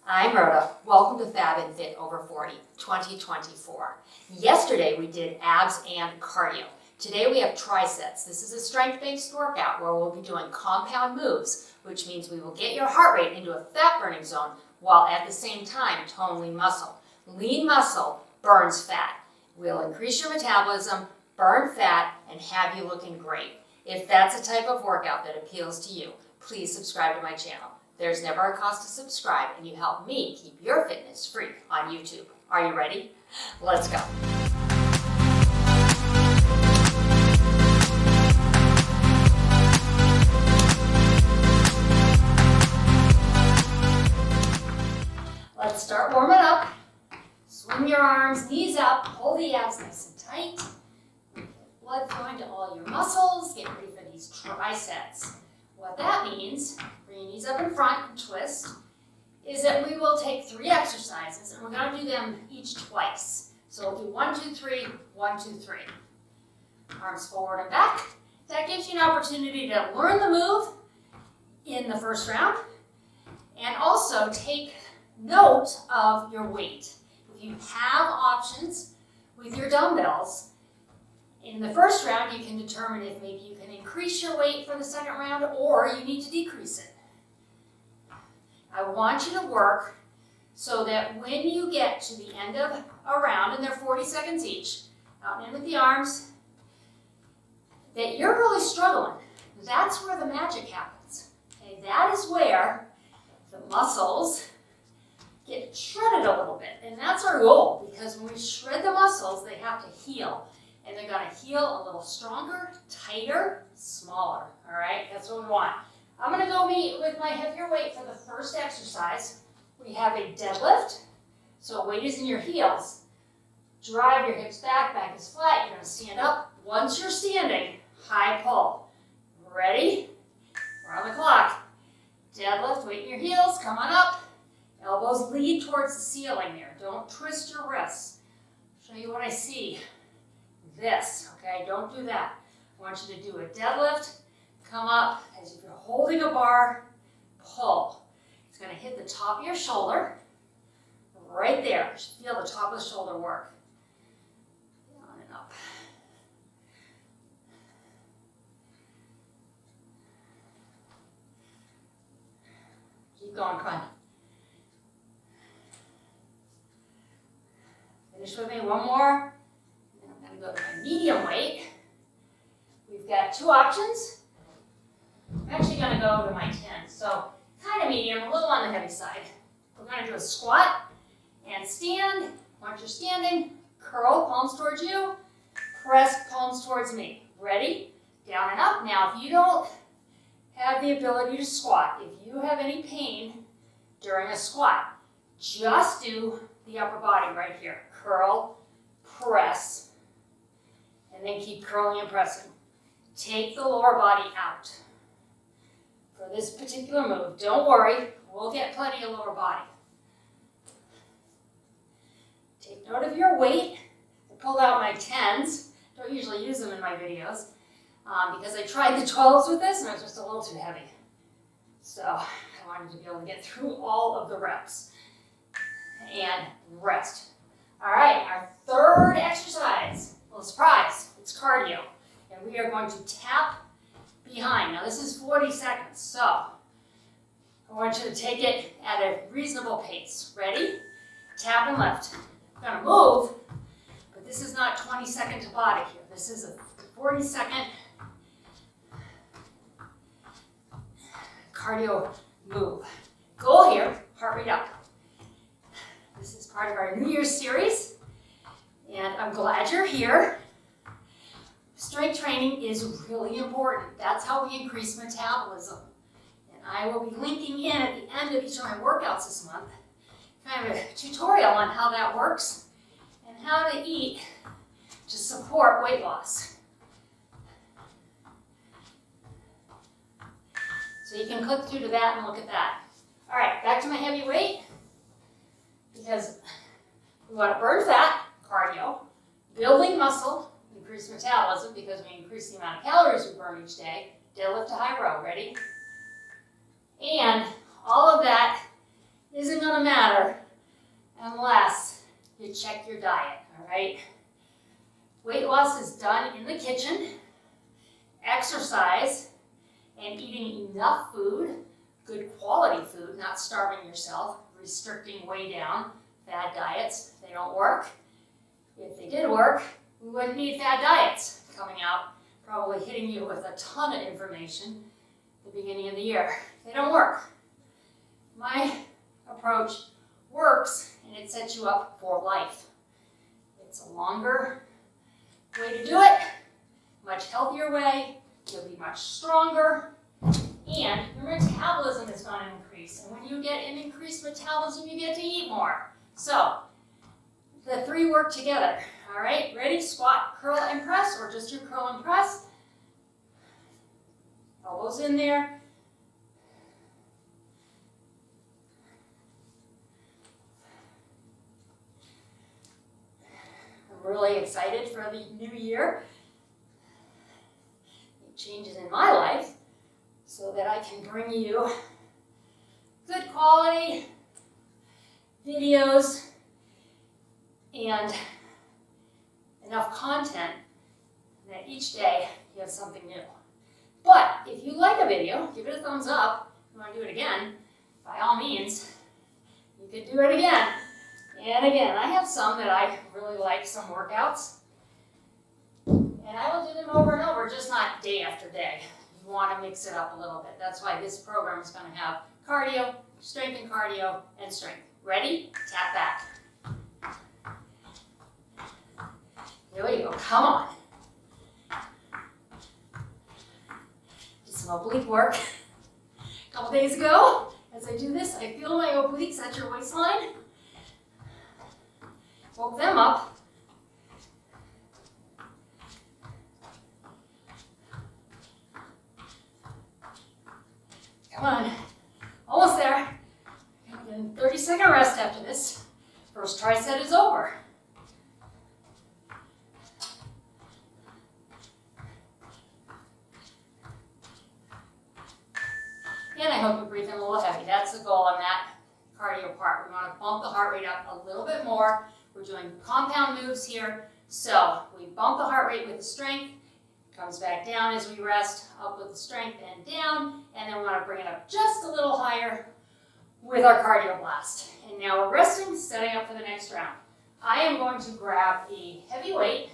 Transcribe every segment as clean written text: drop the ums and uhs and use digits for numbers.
I'm Rhoda. Welcome to Fab and Fit Over 40 2024. Yesterday we did abs and cardio. Today we have triceps. This is a strength-based workout where we'll be doing compound moves, which means we will get your heart rate into a fat burning zone while at the same time tone lean muscle. Lean muscle burns fat. Will increase your metabolism, burn fat, and have you looking great. If that's a type of workout that appeals to you, please subscribe to my channel. There's never a cost to subscribe, and you help me keep your fitness free on YouTube. Are you ready? Let's go. Let's start warming up. Swing your arms, knees up, hold the abs nice and tight. Blood flowing to all your muscles. Get ready for these triceps. What that means, bring your knees up in front and twist, is that we will take 3 exercises and we're going to do them each twice. So we'll do 1, 2, 3, 1, 2, 3. Arms forward and back. That gives you an opportunity to learn the move in the first round and also take note of your weight. If you have options with your dumbbells, in the first round, you can determine if maybe you can increase your weight for the second round or you need to decrease it. I want you to work so that when you get to the end of a round, and they're 40 seconds each, out and in with the arms, that you're really struggling. That's where the magic happens. Okay? That is where the muscles get shredded a little bit. And that's our goal, because when we shred the muscles, they have to heal. And they're going to heal a little stronger, tighter, smaller. All right, that's what we want. I'm going to go meet with my heavier weight for the first exercise. We have a deadlift. So weight is in your heels. Drive your hips back, back is flat. You're going to stand up. Once you're standing, high pull. Ready? We're on the clock. Deadlift, weight in your heels. Come on up. Elbows lead towards the ceiling there. Don't twist your wrists. Show you what I see. This, okay? Don't do that. I want you to do a deadlift, come up as if you're holding a bar, pull. It's going to hit the top of your shoulder, right there. You should feel the top of the shoulder work. Down and up. Keep going, come on. Finish with me, one more. Go to my medium weight. We've got 2 options. I'm actually going to go to my 10. So kind of medium, a little on the heavy side. We're going to do a squat and stand. Once you're standing, curl, palms towards you, press palms towards me. Ready? Down and up. Now, if you don't have the ability to squat, if you have any pain during a squat, just do the upper body right here. Curl, press, and then keep curling and pressing. Take the lower body out. For this particular move, don't worry, we'll get plenty of lower body. Take note of your weight. I pulled out my 10s. Don't usually use them in my videos because I tried the 12s with this and it was just a little too heavy. So I wanted to be able to get through all of the reps. And rest. All right, our third exercise. Well, surprise, it's cardio. And we are going to tap behind. Now this is 40 seconds, so I want you to take it at a reasonable pace. Ready? Tap and lift. I'm going to move, but this is not 20-second to body here. This is a 40-second cardio move. Goal here, heart rate up. This is part of our New Year's series. And I'm glad you're here. Strength training is really important. That's how we increase metabolism. And I will be linking in at the end of each of my workouts this month, kind of a tutorial on how that works and how to eat to support weight loss. So you can click through to that and look at that. All right, back to my heavy weight, because we want to burn fat, cardio, building muscle, increase metabolism because we increase the amount of calories we burn each day, deadlift to high row, ready? And all of that isn't going to matter Unless you check your diet, all right? Weight loss is done in the kitchen, exercise, and eating enough food, good quality food, not starving yourself, restricting way down. Fad diets, they don't work. If they did work, we wouldn't need fad diets coming out, probably hitting you with a ton of information at the beginning of the year. They don't work. My approach works, and it sets you up for life. It's a longer way to do it, much healthier way. You'll be much stronger, and your metabolism is going to increase. And when you get an increased metabolism, you get to eat more. So, the three work together. All right, ready? Squat, curl, and press, or just your curl and press. Elbows in there. I'm really excited for the new year. Changes in my life so that I can bring you good quality videos and enough content that each day you have something new. But if you like a video, give it a thumbs up. If you want to do it again, by all means, you could do it again and again. I have some that I really like, some workouts. And I will do them over and over, just not day after day. You want to mix it up a little bit. That's why this program is going to have cardio, strength and cardio, and strength. Ready? Tap back. Here we go. Come on. Did some oblique work a couple days ago. As I do this, I feel my obliques at your waistline. Woke them up. Come on, almost there. 30-second rest after this. First tricep is over. And I hope you breathe in a little heavy. That's the goal on that cardio part. We want to bump the heart rate up a little bit more. We're doing compound moves here. So we bump the heart rate with the strength. Comes back down as we rest, up with the strength and down, and then we want to bring it up just a little higher with our cardio blast. And now we're resting, setting up for the next round. I am going to grab a heavy weight.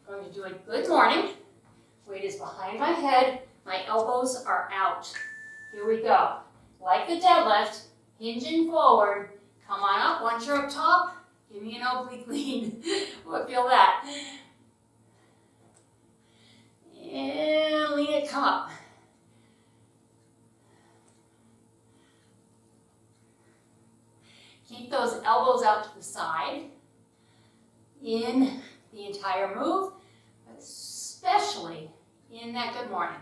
I'm going to do a good morning. Weight is behind my head. My elbows are out. Here we go. Like the deadlift, hinging forward. Come on up. Once you're up top, give me an oblique lean. We'll feel that. And lean it, come up. Keep those elbows out to the side in the entire move, but especially in that good morning.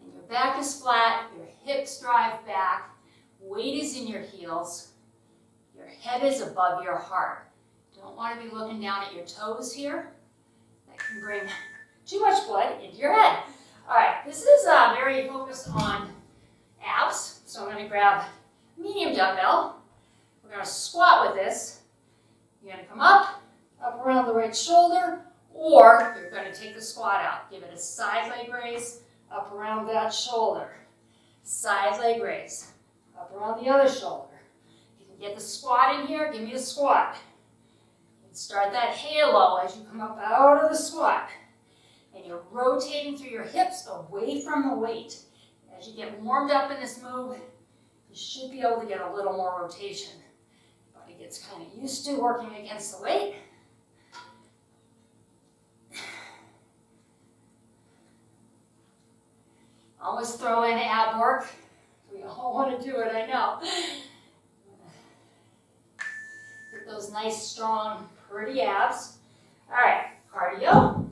And your back is flat, your hips drive back, weight is in your heels, your head is above your heart. Don't want to be looking down at your toes here. That can bring too much blood into your head. All right, this is very focused on abs. So I'm going to grab a medium dumbbell. We're going to squat with this. You're going to come up around the right shoulder, or you're going to take the squat out. Give it a side leg raise, up around that shoulder. Side leg raise, up around the other shoulder. You can get the squat in here, give me the squat. And start that halo as you come up out of the squat. And you're rotating through your hips away from the weight. As you get warmed up in this move, you should be able to get a little more rotation. Body gets kind of used to working against the weight. Always throw in ab work. We all want to do it, I know. Get those nice, strong, pretty abs. All right, cardio.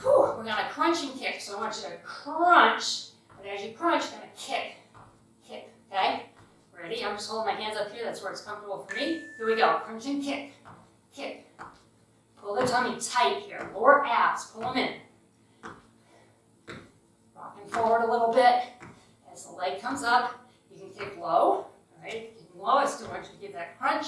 Whew, we're going to crunch and kick. So I want you to crunch, but as you crunch, you're going to kick, okay? Ready? I'm just holding my hands up here. That's where it's comfortable for me. Here we go. Crunch and kick, kick. Pull the tummy tight here. Lower abs, pull them in. Rocking forward a little bit. As the leg comes up, you can kick low, all right? Kicking low, I still want you to give that crunch.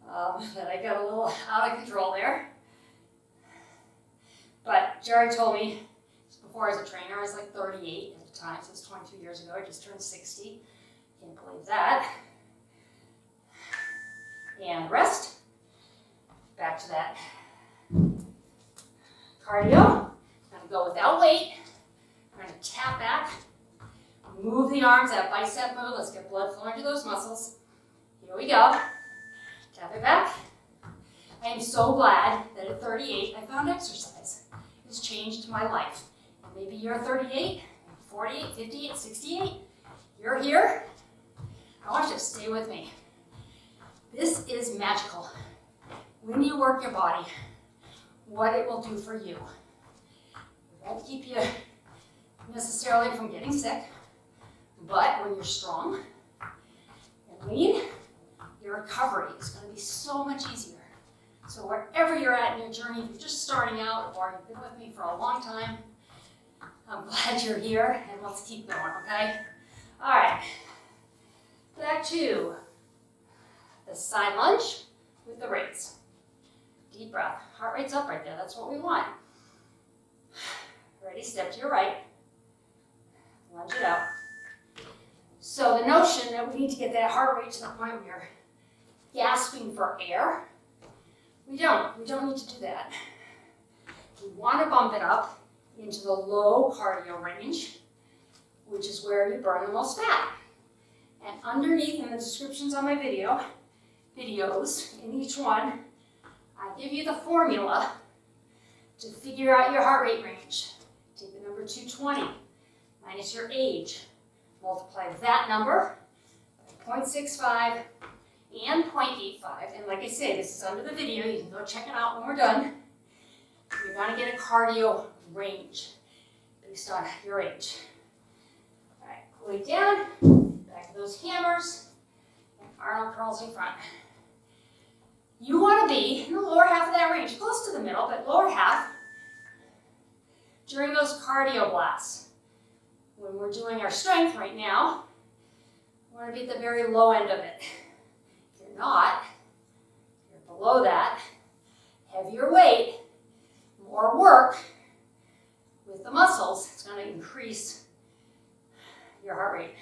that I got a little out of control there. But Jerry told me, before I was a trainer, I was like 38 at the time, so it's 22 years ago. I just turned 60. Can't believe that. And rest. Back to that cardio. I'm going to go without weight. I'm going to tap back. Move the arms, that bicep move. Let's get blood flowing to those muscles. Here we go. Tap it back. I am so glad that at 38 I found exercise. It's changed my life. And maybe you're 38, 48, 58, 68. You're here. I want you to stay with me. This is magical. When you work your body, what it will do for you. It won't keep you necessarily from getting sick, but when you're strong and lean, your recovery is going to be so much easier. So wherever you're at in your journey, if you're just starting out or you've been with me for a long time, I'm glad you're here, and let's keep going, okay? All right, back to the side lunge with the raise. Deep breath. Heart rate's up right there. That's what we want. Ready? Step to your right. Lunge it out. So the notion that we need to get that heart rate to the point where you're gasping for air, we don't need to do that. We want to bump it up into the low cardio range, which is where you burn the most fat. And underneath in the descriptions on my videos, in each one, I give you the formula to figure out your heart rate range. Take the number 220 minus your age. Multiply that number by 0.65 and 0.85. And like I say, this is under the video. You can go check it out when we're done. You're going to get a cardio range based on your age. All right, cool it down. Back to those hammers. And Arnold curls in front. You want to be in the lower half of that range, close to the middle, but lower half during those cardio blasts. When we're doing our strength right now, we want to be at the very low end of it. If you're not, you're below that, heavier weight, more work with the muscles, it's going to increase your heart rate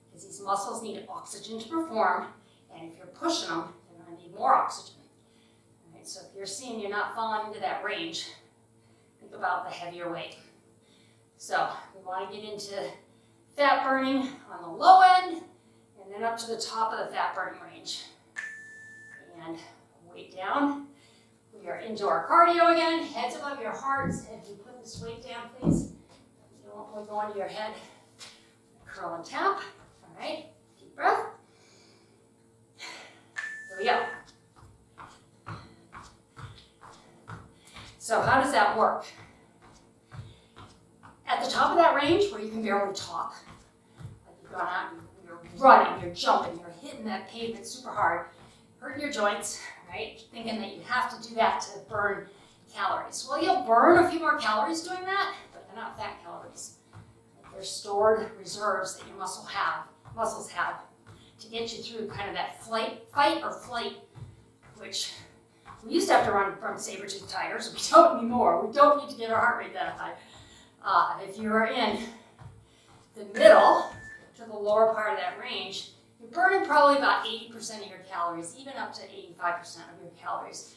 because these muscles need oxygen to perform, and if you're pushing them, you're going to need more oxygen. All right, so if you're seeing you're not falling into that range, think about the heavier weight. So we want to get into fat burning on the low end and then up to the top of the fat burning range. And weight down. We are into our cardio again. Heads above your hearts. If you put this weight down, please. You don't want to go into your head. Curl and tap. All right. Deep breath. Here we go. So how does that work? At the top of that range, where you can barely talk, like you've gone out, you're running, you're jumping, you're hitting that pavement super hard, hurting your joints, right? Thinking that you have to do that to burn calories. Well, you'll burn a few more calories doing that, but they're not fat calories. They're stored reserves that your muscles have to get you through kind of that fight or flight, which we used to have to run from saber-tooth tigers. We don't anymore. We don't need to get our heart rate that high. If you're in the middle to the lower part of that range, you're burning probably about 80% of your calories, even up to 85% of your calories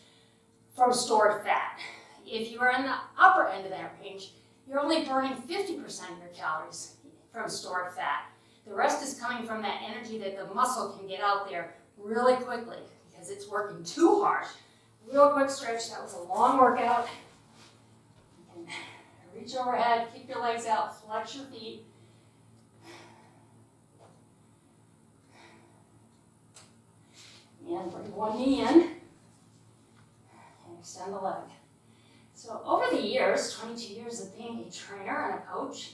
from stored fat. If you are in the upper end of that range, you're only burning 50% of your calories from stored fat. The rest is coming from that energy that the muscle can get out there really quickly because it's working too hard. Real quick stretch. That was a long workout. Reach overhead, keep your legs out, flex your feet. And bring one knee in and extend the leg. So over the years, 22 years of being a trainer and a coach,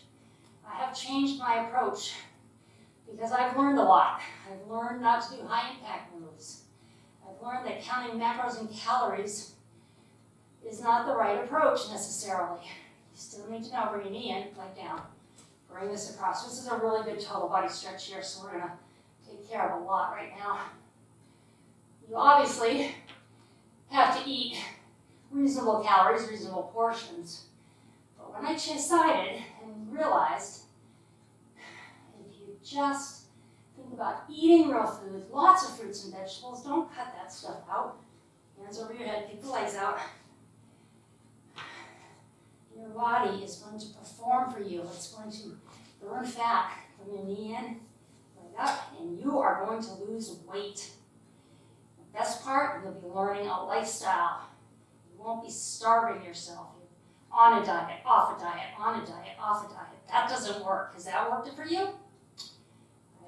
I have changed my approach because I've learned a lot. I've learned not to do high impact moves. I've learned that counting macros and calories is not the right approach necessarily. You still need to know, bring your knee in, leg down. Bring this across. This is a really good total body stretch here, so we're going to take care of a lot right now. You obviously have to eat reasonable calories, reasonable portions. But when I decided and realized, if you just think about eating real food, lots of fruits and vegetables, don't cut that stuff out. Hands over your head, kick the legs out. Your body is going to perform for you. It's going to burn fat from your knee in, right up, and you are going to lose weight. The best part, you'll be learning a lifestyle. You won't be starving yourself. You're on a diet, off a diet, on a diet, off a diet. That doesn't work. Has that worked for you?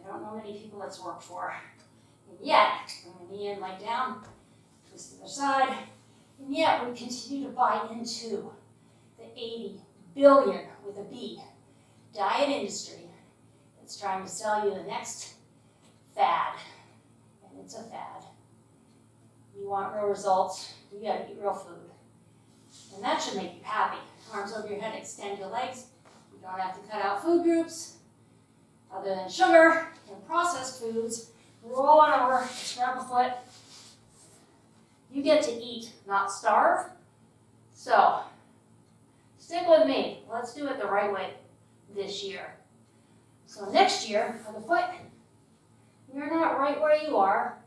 I don't know many people it's worked for. And yet, bring the knee in, leg down, twist to the other side, and yet we continue to buy into the 80 billion with a B diet industry that's trying to sell you the next fad. And it's a fad. You want real results, you gotta eat real food. And that should make you happy. Arms over your head, extend your legs. You don't have to cut out food groups other than sugar and processed foods. Roll on over, grab a foot. You get to eat, not starve. So, stick with me. Let's do it the right way this year. So next year, for the foot, you're not right where you are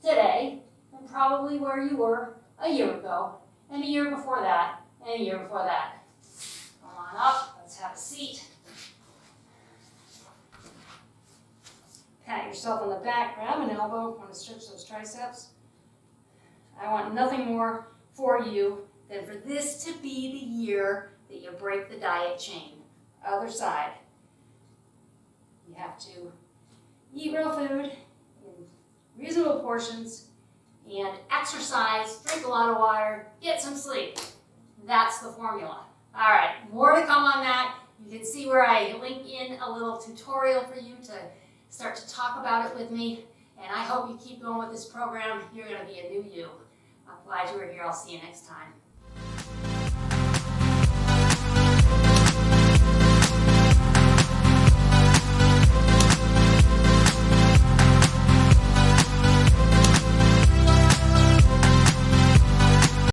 today, and probably where you were a year ago, and a year before that, and a year before that. Come on up, let's have a seat. Pat yourself on the back, grab an elbow, want to stretch those triceps. I want nothing more for you than for this to be the year that you break the diet chain. Other side. You have to eat real food in reasonable portions and exercise, drink a lot of water, get some sleep. That's the formula. All right, more to come on that. You can see where I link in a little tutorial for you to start to talk about it with me. And I hope you keep going with this program. You're going to be a new you. I'm glad you were here. I'll see you next time.